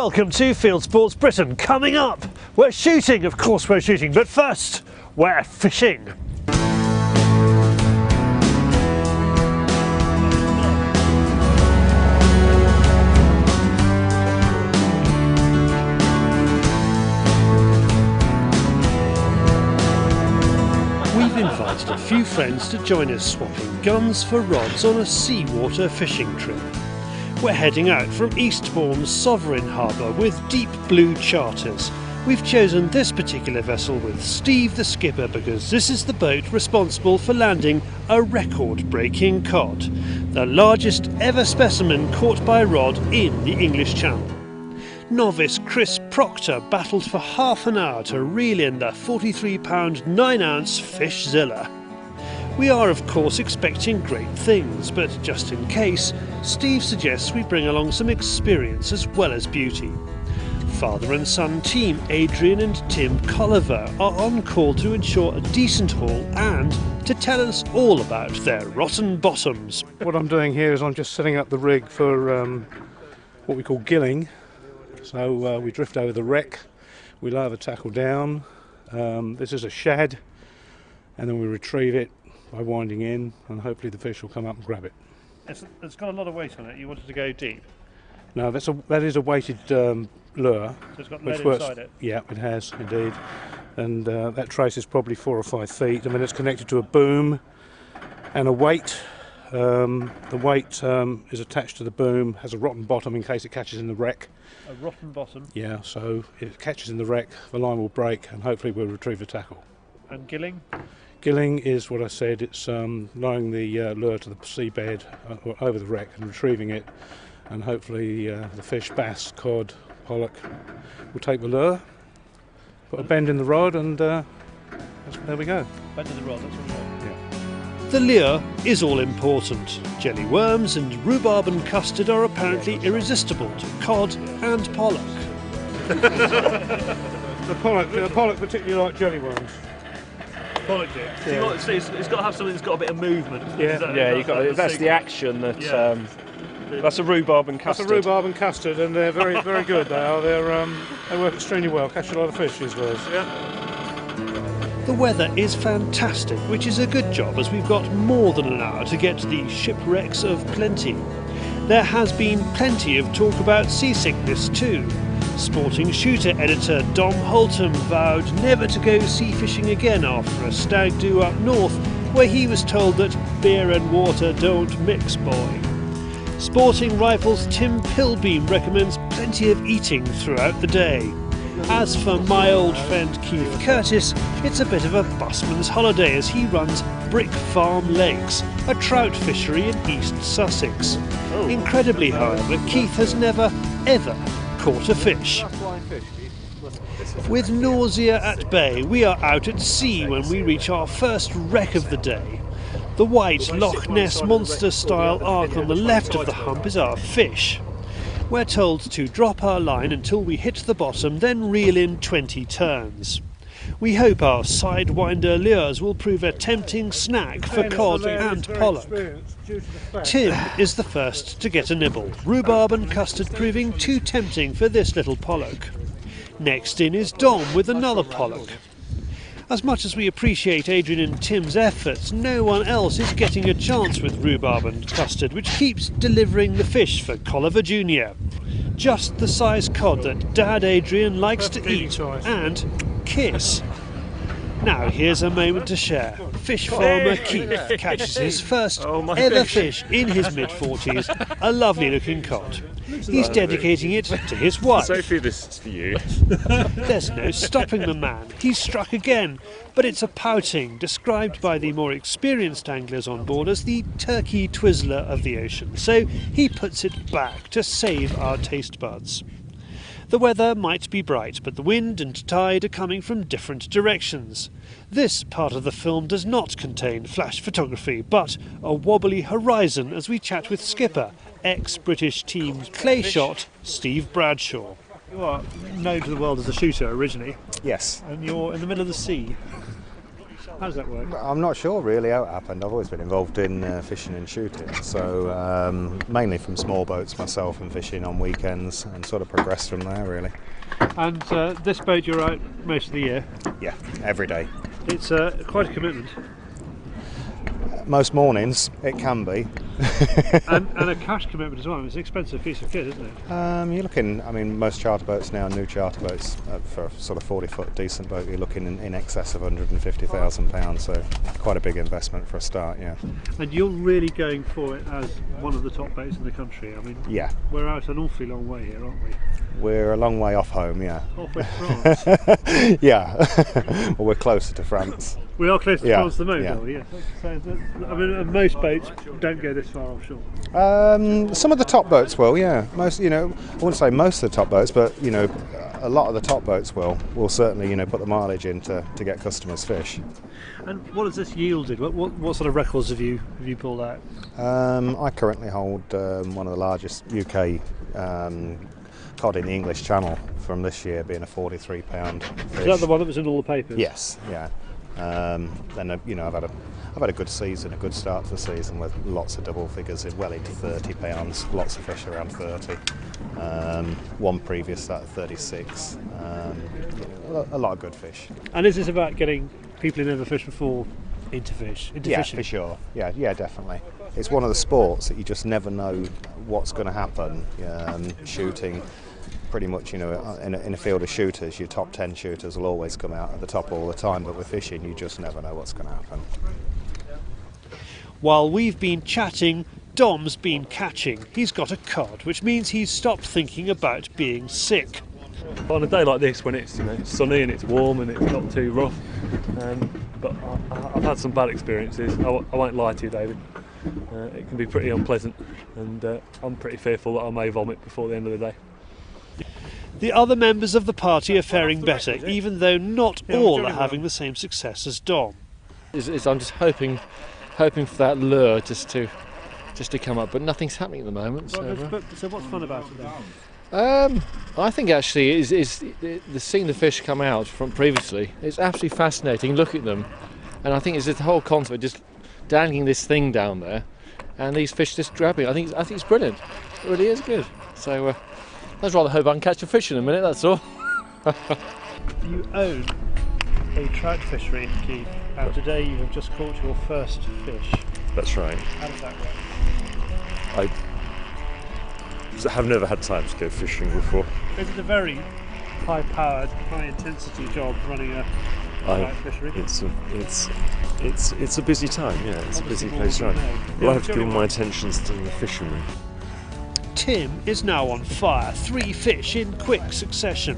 Welcome to Fieldsports Britain. Coming up, we're shooting, of course we're shooting, but first, we're fishing. We've invited a few friends to join us swapping guns for rods on a seawater fishing trip. We're heading out from Eastbourne's Sovereign Harbour with deep blue charters. We've chosen this particular vessel with Steve the skipper because this is the boat responsible for landing a record-breaking cod, the largest ever specimen caught by rod in the English Channel. Novice Chris Proctor battled for half an hour to reel in the 43-pound 9-ounce Fishzilla. We are of course expecting great things, but just in case, Steve suggests we bring along some experience as well as beauty. Father and son team Adrian and Tim Colliver are on call to ensure a decent haul and to tell us all about their rotten bottoms. What I'm doing here is I'm just setting up the rig for what we call gilling. So we drift over the wreck, we lower the tackle down, this is a shad, and then we retrieve it by winding in, and hopefully the fish will come up and grab it. It's got a lot of weight on it. You wanted to go deep? No, that is a weighted lure. So it's got lead works, inside it? Yeah, it has indeed. And that trace is probably 4 or 5 feet. I mean, it's connected to a boom and a weight. The weight is attached to the boom, has a rotten bottom in case it catches in the wreck. A rotten bottom? Yeah, so if it catches in the wreck, the line will break and hopefully we'll retrieve the tackle. And gilling? Gilling is what I said, it's lowering the lure to the seabed over the wreck and retrieving it, and hopefully the fish, bass, cod, pollock will take the lure, put a bend in the rod, and there we go. Bend in the rod, that's what you want. Yeah. The lure is all important. Jelly worms and rhubarb and custard are apparently irresistible to cod and pollock. The pollock particularly like jelly worms. Pollock do. Yeah. So it's got to have something that's got a bit of movement. Yeah, that's the action that. Yeah. That's a rhubarb and custard. That's a rhubarb and custard, and they're very, very good. They are. They work extremely well. Catch a lot of fish these days. Yeah. The weather is fantastic, which is a good job as we've got more than an hour to get to the shipwrecks of plenty. There has been plenty of talk about seasickness too. Sporting shooter editor Dom Holtam vowed never to go sea fishing again after a stag do up north, where he was told that beer and water don't mix, boy. Sporting Rifles Tim Pilbeam recommends plenty of eating throughout the day. As for my old friend Keith Curtis, it's a bit of a busman's holiday as he runs Brick Farm Lakes, a trout fishery in East Sussex. Incredibly, however, Keith has never, ever caught a fish. With nausea at bay, we are out at sea when we reach our first wreck of the day. The white Loch Ness Monster-style arc on the left of the hump is our fish. We're told to drop our line until we hit the bottom, then reel in 20 turns. We hope our sidewinder lures will prove a tempting snack for cod and pollock. Tim is the first to get a nibble, rhubarb and custard proving too tempting for this little pollock. Next in is Dom with another pollock. As much as we appreciate Adrian and Tim's efforts, no one else is getting a chance with rhubarb and custard, which keeps delivering the fish for Colliver Jr. Just the size cod that Dad Adrian likes to eat and kiss. Now here's a moment to share. Fish farmer Keith catches his first ever fish in his mid-40s, a lovely looking cod. He's dedicating it to his wife. Sophie, this is for you. There's no stopping the man. He's struck again, but it's a pouting, described by the more experienced anglers on board as the turkey twizzler of the ocean. So he puts it back to save our taste buds. The weather might be bright, but the wind and tide are coming from different directions. This part of the film does not contain flash photography, but a wobbly horizon as we chat with skipper, ex-British team clay shot Steve Bradshaw. You are known to the world as a shooter originally. Yes. And you're in the middle of the sea. How does that work? I'm not sure really how it happened. I've always been involved in fishing and shooting, so mainly from small boats myself and fishing on weekends, and sort of progressed from there really. And this boat you're out most of the year? Yeah, every day. It's quite a commitment. Most mornings it can be. and a cash commitment as well. It's an expensive piece of kit, isn't it? You're looking, I mean, most charter boats now, new charter boats, for a sort of 40-foot decent boat, you're looking in excess of £150,000, so quite a big investment for a start, yeah. And you're really going for it as one of the top boats in the country. I mean, yeah, we're out an awfully long way here, aren't we? We're a long way off home, yeah. Halfway to France. Yeah, well, we're closer to France. We are close to France than most, yeah. are we? Yes. So, I mean, most boats don't go this far offshore. Some of the top boats will, yeah. Most, I wouldn't say most of the top boats, but a lot of the top boats will certainly, put the mileage in to get customers fish. And what has this yielded? What sort of records have you pulled out? I currently hold one of the largest UK cod in the English Channel from this year, being a 43-pound fish. Is that the one that was in all the papers? Yes, yeah. Then I've had a good season, a good start to the season with lots of double figures in well into £30, lots of fish around 30. One previous that 36. A lot of good fish. And is this about getting people who never fished before into fishing? Yeah, for sure. Yeah, definitely. It's one of the sports that you just never know what's going to happen. Shooting. Pretty much, in a field of shooters, your top 10 shooters will always come out at the top all the time, but with fishing, you just never know what's going to happen. While we've been chatting, Dom's been catching. He's got a cod, which means he's stopped thinking about being sick. On a day like this, when it's sunny and it's warm and it's not too rough, but I've had some bad experiences. I won't lie to you, David. It can be pretty unpleasant, and I'm pretty fearful that I may vomit before the end of the day. The other members of the party are faring better, even though not all are having the same success as Dom. I'm just hoping for that lure just to come up, but nothing's happening at the moment. So what's fun about it then? I think actually is the seeing the fish come out from previously. It's absolutely fascinating. Look at them, and I think it's the whole concept of just dangling this thing down there, and these fish just grabbing. I think it's brilliant. It really is good. So. I'd rather hope I can catch a fish in a minute, that's all. You own a trout fishery in Keith, and today you have just caught your first fish. That's right. How does that work? I have never had time to go fishing before. Is it a very high-powered, high-intensity job running a trout fishery? It's a busy time, yeah. It's a busy place to run. Well, I have to give all my attentions to the fishermen. Tim is now on fire, 3 fish in quick succession,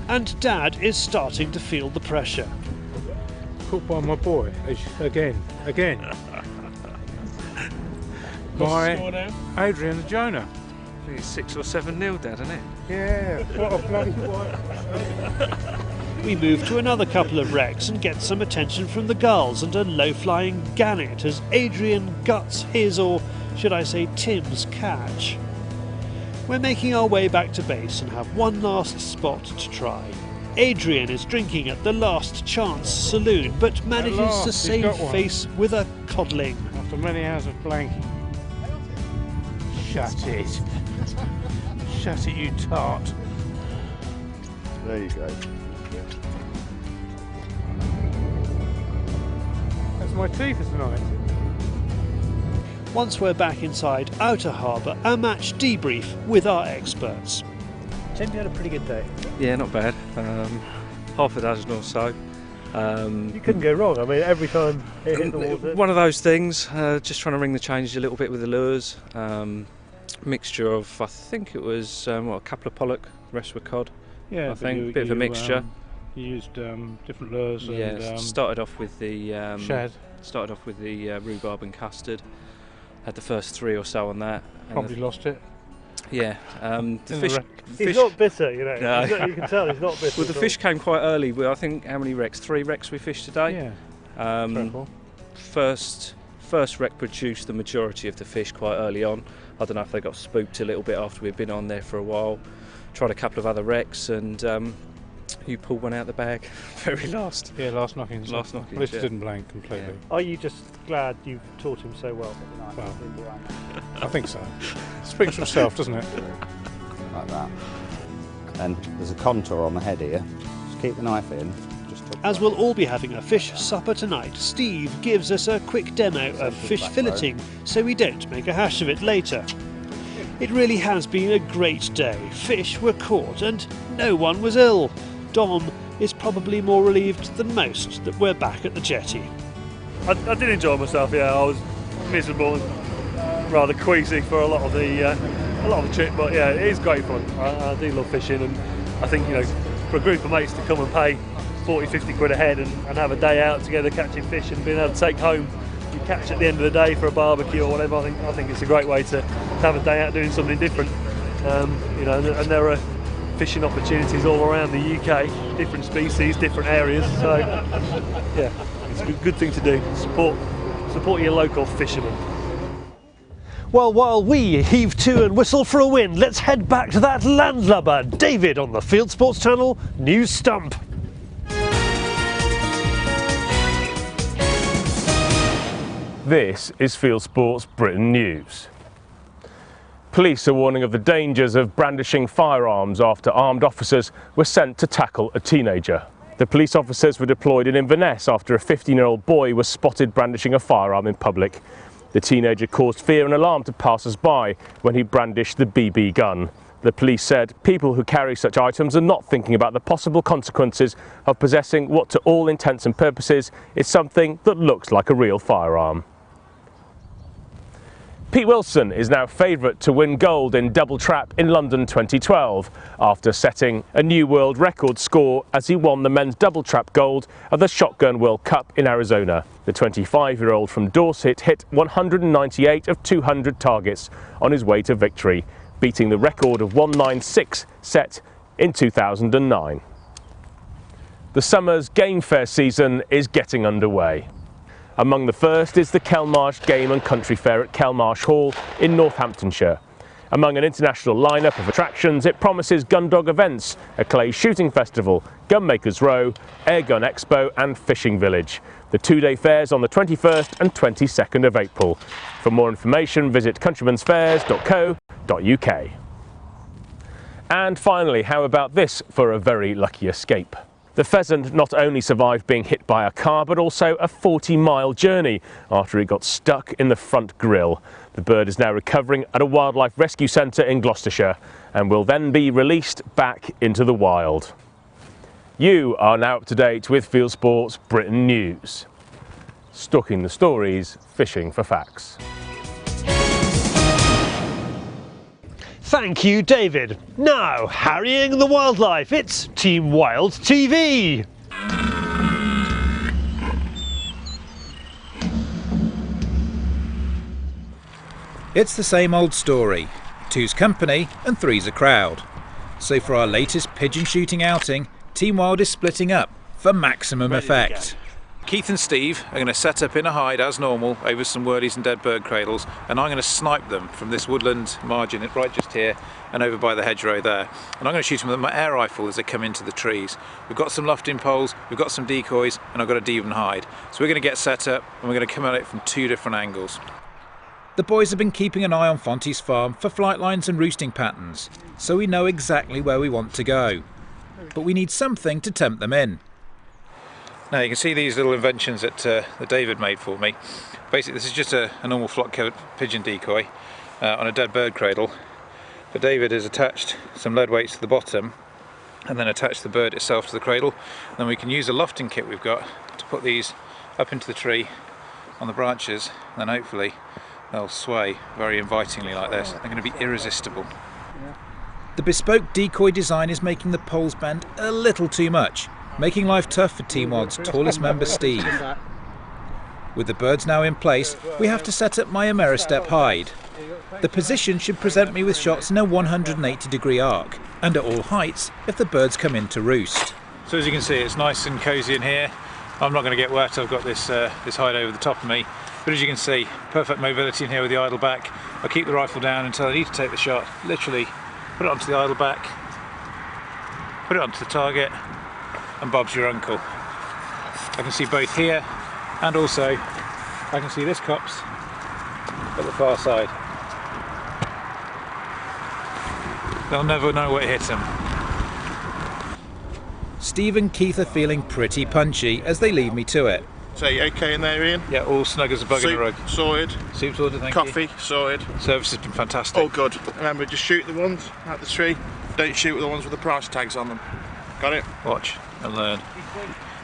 and Dad is starting to feel the pressure. Caught by my boy again. By Adrian and Jonah. I think it's 6 or 7-0, Dad, isn't it? Yeah, what a bloody white. We move to another couple of wrecks and get some attention from the gulls and a low-flying gannet as Adrian guts his, or should I say Tim's, catch. We're making our way back to base and have one last spot to try. Adrian is drinking at the Last Chance Saloon, but manages to save face with a codling. After many hours of blanking. Shut it. Shut it, you tart. There you go. That's my tea for tonight. Once we're back inside Outer Harbour, a match debrief with our experts. Tim, you had a pretty good day. Yeah, not bad. Half a dozen or so. You couldn't go wrong. I mean, every time it hit the water. One of those things, just trying to ring the change a little bit with the lures. Mixture of, I think it was, a couple of pollock, the rest were cod. Yeah, I think, bit of a mixture. You used different lures. Yeah, started off with the shad. Started off with the rhubarb and custard. Had the first 3 or so on that. Probably lost it. Yeah, the fish. He's not bitter, you know. No. You can tell he's not bitter. Well, the fish came quite early. I think how many wrecks? 3 wrecks we fished today. Yeah. First wreck produced the majority of the fish quite early on. I don't know if they got spooked a little bit after we'd been on there for a while. Tried a couple of other wrecks, and you pulled one out the bag very last. Yeah, last knockings. Last knockings, This yeah. didn't blank completely. Are you just glad you've taught him so well? Well, I think so. Speaks for itself, doesn't it? Like that. And there's a contour on the head here. Just keep the knife in. As we'll all be having a fish supper tonight, Steve gives us a quick demo of fish filleting so we don't make a hash of it later. It really has been a great day. Fish were caught and no one was ill. Dom is probably more relieved than most that we're back at the jetty. I did enjoy myself. Yeah, I was miserable and rather queasy for a lot of the trip, but yeah, it is great fun. I do love fishing, and I think, you know, for a group of mates to come and pay 40-50 quid a head and have a day out together catching fish and being able to take home you catch at the end of the day for a barbecue or whatever, I think it's a great way to have a day out doing something different. You know, and there are fishing opportunities all around the UK, different species, different areas. So yeah, it's a good thing to do. Support your local fishermen. Well, while we heave to and whistle for a win, let's head back to that landlubber, David, on the Fieldsports Channel News Stump. This is Fieldsports Britain News. Police are warning of the dangers of brandishing firearms after armed officers were sent to tackle a teenager. The police officers were deployed in Inverness after a 15-year-old boy was spotted brandishing a firearm in public. The teenager caused fear and alarm to passers-by when he brandished the BB gun. The police said people who carry such items are not thinking about the possible consequences of possessing what to all intents and purposes is something that looks like a real firearm. Pete Wilson is now favourite to win gold in double trap in London 2012 after setting a new world record score as he won the men's double trap gold at the Shotgun World Cup in Arizona. The 25-year-old from Dorset hit 198 of 200 targets on his way to victory, beating the record of 196 set in 2009. The summer's game fair season is getting underway. Among the first is the Kelmarsh Game and Country Fair at Kelmarsh Hall in Northamptonshire. Among an international lineup of attractions, it promises gun dog events, a clay shooting festival, Gunmakers Row, Air Gun Expo and Fishing Village. The two-day fair's on the 21st and 22nd of April. For more information, visit countrymansfairs.co.uk. And finally, how about this for a very lucky escape? The pheasant not only survived being hit by a car, but also a 40-mile journey after it got stuck in the front grille. The bird is now recovering at a wildlife rescue centre in Gloucestershire and will then be released back into the wild. You are now up to date with Fieldsports Britain News. Stalking the stories, fishing for facts. Thank you, David. Now, harrying the wildlife, it's Team Wild TV. It's the same old story. Two's company and three's a crowd. So for our latest pigeon shooting outing, Team Wild is splitting up for maximum effect. Keith and Steve are going to set up in a hide as normal over some whirlies and dead bird cradles, and I'm going to snipe them from this woodland margin right just here and over by the hedgerow there. And I'm going to shoot them with my air rifle as they come into the trees. We've got some lofting poles, we've got some decoys, and I've got a Devon hide. So we're going to get set up and we're going to come at it from two different angles. The boys have been keeping an eye on Fonty's farm for flight lines and roosting patterns, so we know exactly where we want to go. But we need something to tempt them in. Now you can see these little inventions that David made for me. Basically this is just a normal flock-covered pigeon decoy on a dead bird cradle. But David has attached some lead weights to the bottom and then attached the bird itself to the cradle. And then we can use a lofting kit we've got to put these up into the tree on the branches, and then hopefully they'll sway very invitingly like this. They're going to be irresistible. The bespoke decoy design is making the poles bend a little too much, making life tough for Team Wild's tallest member Steve. With the birds now in place, we have to set up my Ameristep hide. The position should present me with shots in a 180-degree arc, and at all heights if the birds come in to roost. So as you can see, it's nice and cosy in here. I'm not going to get wet, I've got this hide over the top of me. But as you can see, perfect mobility in here with the idle back. I'll keep the rifle down until I need to take the shot. Literally put it onto the idle back, put it onto the target, and Bob's your uncle. I can see both here, and also I can see this copse at the far side. They'll never know what hit them. Steve and Keith are feeling pretty punchy as they leave me to it. So you okay in there, Ian? Yeah, all snug as a bug in a rug. Sorted. Soup sorted, thank Coffee you. sorted. Service has been fantastic. All good. Remember, just shoot the ones out the tree. Don't shoot the ones with the price tags on them. Got it? Watch and learn.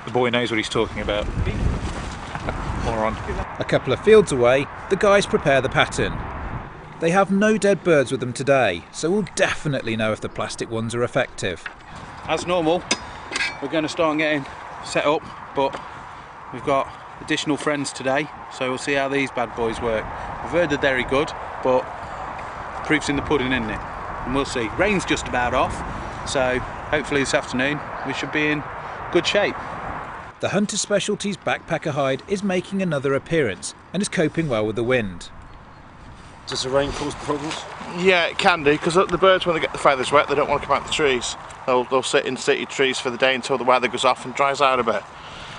The boy knows what he's talking about. Moron. A couple of fields away, the guys prepare the pattern. They have no dead birds with them today, so we'll definitely know if the plastic ones are effective. As normal, we're going to start getting set up, but we've got additional friends today, so we'll see how these bad boys work. I've heard that they're very good, but proof's in the pudding, isn't it? And we'll see. Rain's just about off, so hopefully this afternoon we should be in good shape. The Hunter Specialties backpacker hide is making another appearance and is coping well with the wind. Does the rain cause problems? Yeah, it can do, because the birds, when they get the feathers wet, they don't want to come out the trees. They'll sit in city trees for the day until the weather goes off and dries out a bit.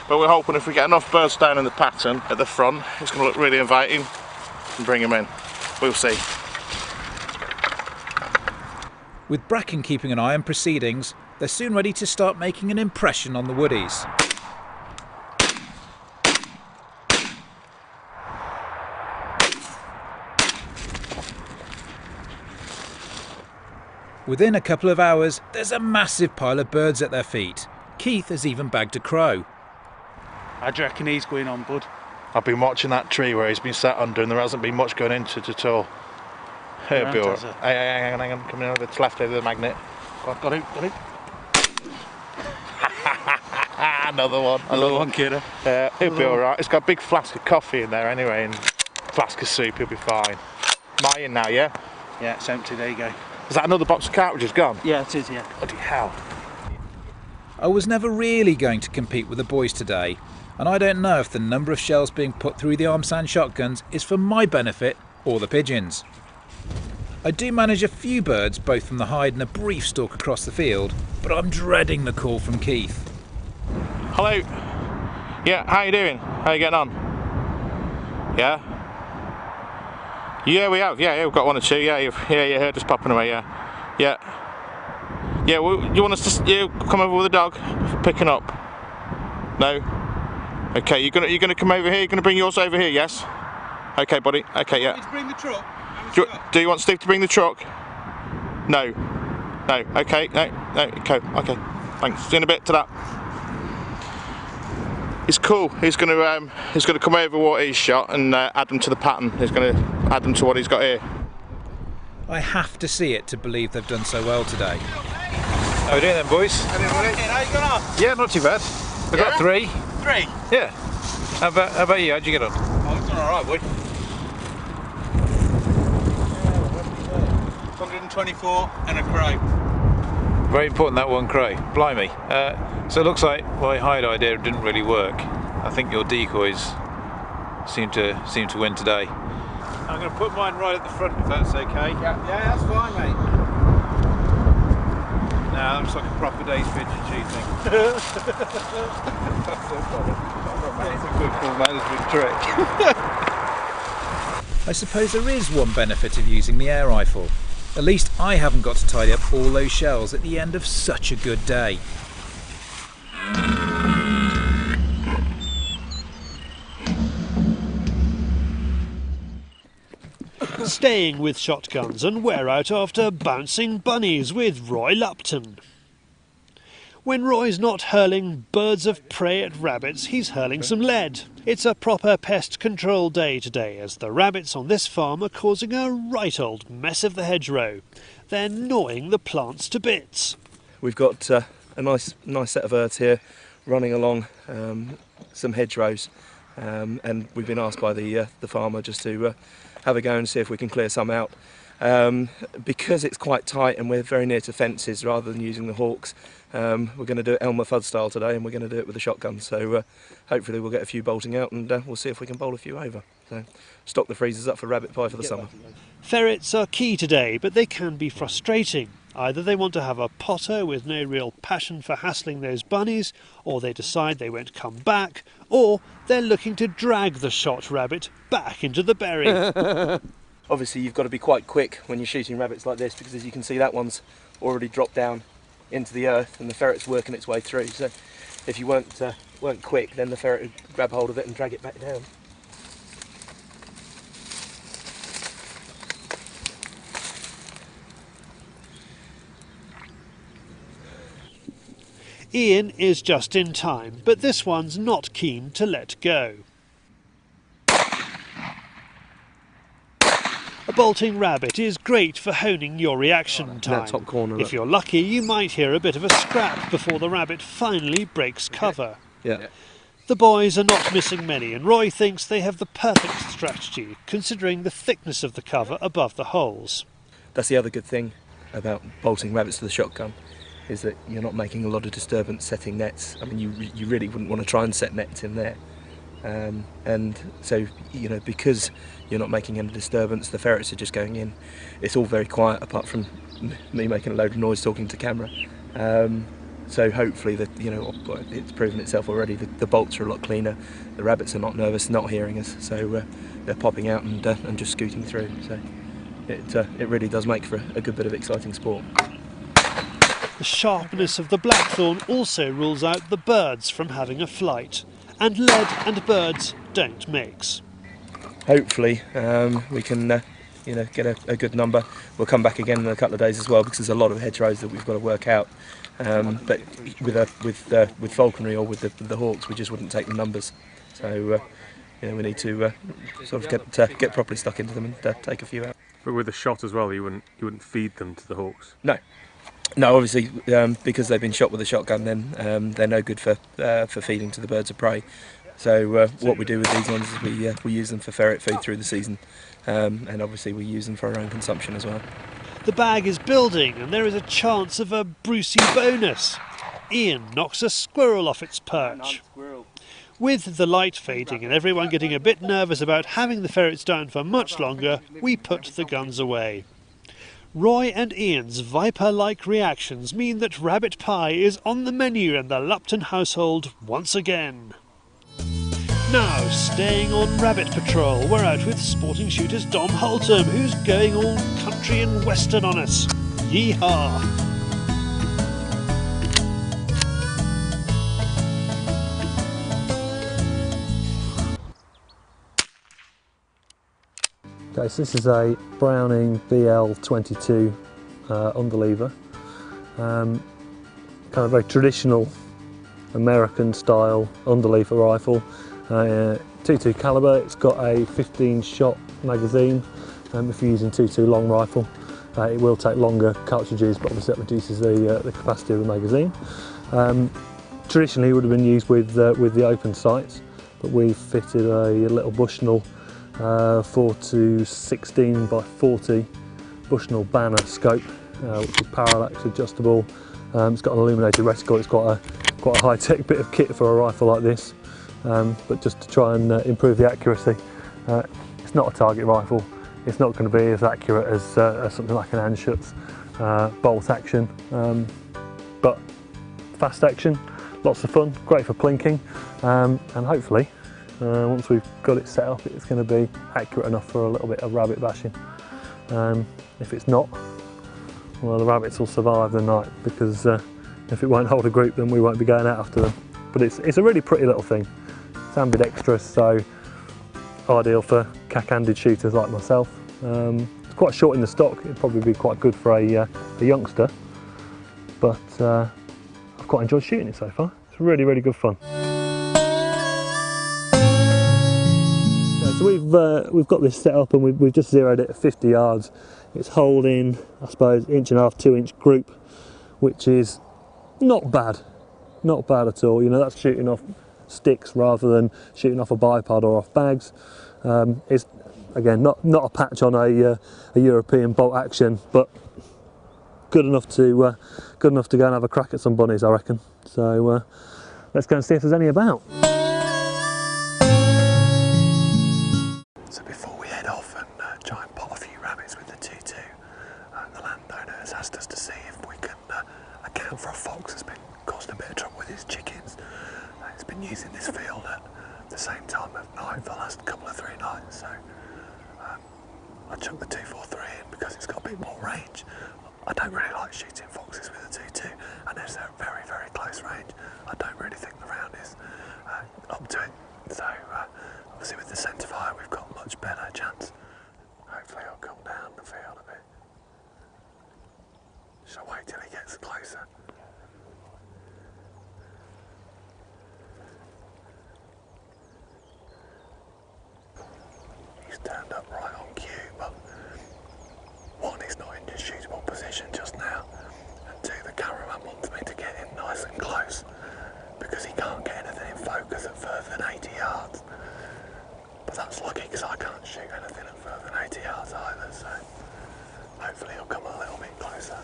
But we're hoping if we get enough birds down in the pattern at the front, it's going to look really inviting and bring them in. We'll see. With Bracken keeping an eye on proceedings, they're soon ready to start making an impression on the woodies. Within a couple of hours, there's a massive pile of birds at their feet. Keith has even bagged a crow. How do you reckon he's going on, bud? I've been watching that tree where he's been sat under and there hasn't been much going into it at all. He'll be alright. Hang on, coming over, it's left over the magnet. Got it. Another one, kidder. He'll be alright. It's got a big flask of coffee in there anyway and a flask of soup, he'll be fine. Am I in now, yeah? Yeah, it's empty, there you go. Is that another box of cartridges gone? Yeah, it is, yeah. Bloody hell. I was never really going to compete with the boys today, and I don't know if the number of shells being put through the arm-sand shotguns is for my benefit or the pigeons. I do manage a few birds, both from the hide and a brief stalk across the field, but I'm dreading the call from Keith. Hello. Yeah, how you doing? How you getting on? Yeah? Yeah, we have. Yeah, we've got one or two. Yeah, you heard us popping away. Yeah. Well, you want us to come over with a dog for picking up? No. Okay, you're gonna come over here. You're gonna bring yours over here. Yes. Okay, buddy. Okay, yeah. Let's bring the truck. Do you want Steve to bring the truck? No. Okay. No. Okay. Thanks. See you in a bit. To that. It's cool. He's gonna come over what he's shot and add them to the pattern. He's gonna add them to what he's got here. I have to see it to believe they've done so well today. How are we doing then, boys? How you going on? Yeah, not too bad. I've got three. Three? Yeah. How about you? How'd you get on? Oh, it's done alright, boy. 124 and a crow. Very important, that one crow. Blimey. So it looks like my hide idea didn't really work. I think your decoys seem to win today. I'm going to put mine right at the front if that's okay. Yeah, that's fine, mate. Nah, that looks like a proper day's pigeon shooting. That's so funny. It's a good full management trick. I suppose there is one benefit of using the air rifle. At least I haven't got to tidy up all those shells at the end of such a good day. Staying with shotguns, and we're out after bouncing bunnies with Roy Lupton. When Roy's not hurling birds of prey at rabbits, he's hurling some lead. It's a proper pest control day today, as the rabbits on this farm are causing a right old mess of the hedgerow. They're gnawing the plants to bits. We've got a nice set of earths here running along some hedgerows, and we've been asked by the farmer just to have a go and see if we can clear some out. Because it's quite tight and we're very near to fences, rather than using the hawks, we're going to do it Elmer Fudd style today, and we're going to do it with a shotgun. So hopefully we'll get a few bolting out, and we'll see if we can bowl a few over. So stock the freezers up for rabbit pie for the summer. Ferrets are key today, but they can be frustrating. Either they want to have a potter with no real passion for hassling those bunnies, or they decide they won't come back, or they're looking to drag the shot rabbit back into the berry. Obviously you've got to be quite quick when you're shooting rabbits like this, because as you can see that one's already dropped down into the earth and the ferret's working its way through. So if you weren't quick, then the ferret would grab hold of it and drag it back down. Ian is just in time, but this one's not keen to let go. A bolting rabbit is great for honing your reaction time. That top corner, if you're lucky, you might hear a bit of a scrap before the rabbit finally breaks cover. Yeah. The boys are not missing many, and Roy thinks they have the perfect strategy, considering the thickness of the cover above the holes. That's the other good thing about bolting rabbits to the shotgun, is that you're not making a lot of disturbance setting nets. I mean, you really wouldn't want to try and set nets in there. And so, you know, because you're not making any disturbance, the ferrets are just going in. It's all very quiet, apart from me making a load of noise talking to camera. So hopefully, you know, it's proven itself already. The bolts are a lot cleaner. The rabbits are not nervous, not hearing us, so they're popping out and just scooting through. So it really does make for a good bit of exciting sport. The sharpness of the blackthorn also rules out the birds from having a flight, and lead and birds don't mix. Hopefully we can you know, get a good number. We'll come back again in a couple of days as well, because there's a lot of hedgerows that we've got to work out. But with falconry or with the hawks, we just wouldn't take the numbers. So you know, we need to sort of get properly stuck into them and take a few out. But with the shot as well, you wouldn't feed them to the hawks. No, obviously, because they've been shot with a shotgun, then they're no good for feeding to the birds of prey. So what we do with these ones is we use them for ferret food through the season, and obviously we use them for our own consumption as well. The bag is building, and there is a chance of a Brucey bonus. Ian knocks a squirrel off its perch. With the light fading and everyone getting a bit nervous about having the ferrets down for much longer, we put the guns away. Roy and Ian's viper-like reactions mean that rabbit pie is on the menu in the Lupton household once again. Now, staying on rabbit patrol, we're out with sporting shooters Dom Holtam, who's going all country and western on us. Yeehaw! Okay, so this is a Browning BL22 underlever, kind of very traditional American style underlever rifle, 22 caliber. It's got a 15 shot magazine. If you're using 22 long rifle, it will take longer cartridges, but obviously that reduces the capacity of the magazine. Traditionally it would have been used with the open sights, but we've fitted a little Bushnell 4-16 by 40 Bushnell banner scope, which is parallax adjustable. It's got an illuminated reticle. It's quite a high-tech bit of kit for a rifle like this, but just to try and improve the accuracy. It's not a target rifle. It's not going to be as accurate as something like an Anschutz bolt action, but fast action, lots of fun, great for plinking, and hopefully once we've got it set up, it's going to be accurate enough for a little bit of rabbit bashing. If it's not, well, the rabbits will survive the night, because if it won't hold a group, then we won't be going out after them. But it's a really pretty little thing. It's ambidextrous, so ideal for cack-handed shooters like myself. It's quite short in the stock. It'd probably be quite good for a youngster, but I've quite enjoyed shooting it so far. It's really, really good fun. So we've got this set up, and we've just zeroed it at 50 yards. It's holding, I suppose, 1.5 to 2 inch group, which is not bad at all. You know, that's shooting off sticks rather than shooting off a bipod or off bags. It's again not a patch on a European bolt action, but good enough to go and have a crack at some bunnies, I reckon. So let's go and see if there's any about. So before we head off and try and pot a few rabbits with the 2-2, the landowner has asked us to see if fox has been causing a bit of trouble with his chickens. It's been using this field at the same time of night for the last couple of 3 nights, so I chucked the 243 in because it's got a bit more range. I don't really like shooting foxes with a 2.2 unless they're at very, very close range. I don't really think the round is up to it, so obviously with the centre fire we've got a much better chance. Hopefully he'll come down the field a bit. Shall I wait till he gets closer? He's turned up right on cue, but one, he's not in a shootable position just now, and two, the cameraman wants me to get in nice and close because he can't get anything in focus at further than 80 yards. But that's lucky because I can't shoot anything at further than 80 yards either, so hopefully he'll come a little bit closer.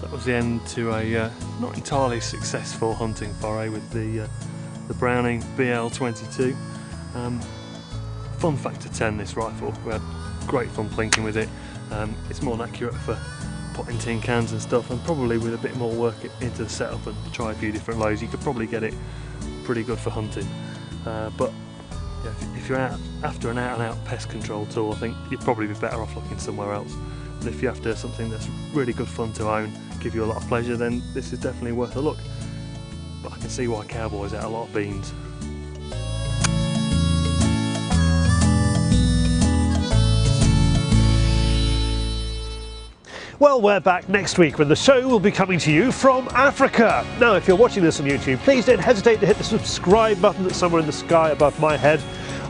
That was the end to a not entirely successful hunting foray with the Browning BL22. Fun factor 10 this rifle. We had great fun plinking with it. It's more accurate for potting tin cans and stuff, and probably with a bit more work into the setup and try a few different loads, you could probably get it pretty good for hunting. But yeah, if you're out after an out-and-out pest control tool, I think you'd probably be better off looking somewhere else. And if you're after something that's really good fun to own, give you a lot of pleasure, then this is definitely worth a look. But I can see why cowboys ate a lot of beans. Well, we're back next week when the show will be coming to you from Africa. Now, if you're watching this on YouTube, please don't hesitate to hit the subscribe button that's somewhere in the sky above my head,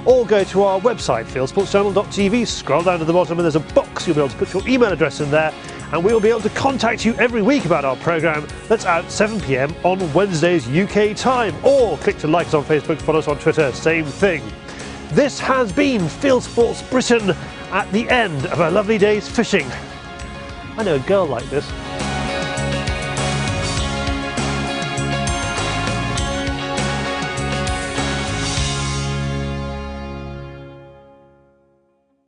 or go to our website, fieldsportschannel.tv, scroll down to the bottom and there's a box. You'll be able to put your email address in there, and we'll be able to contact you every week about our programme that's out 7 PM on Wednesdays UK time. Or click to like us on Facebook, follow us on Twitter, same thing. This has been Fieldsports Britain at the end of a lovely day's fishing. I know a girl like this.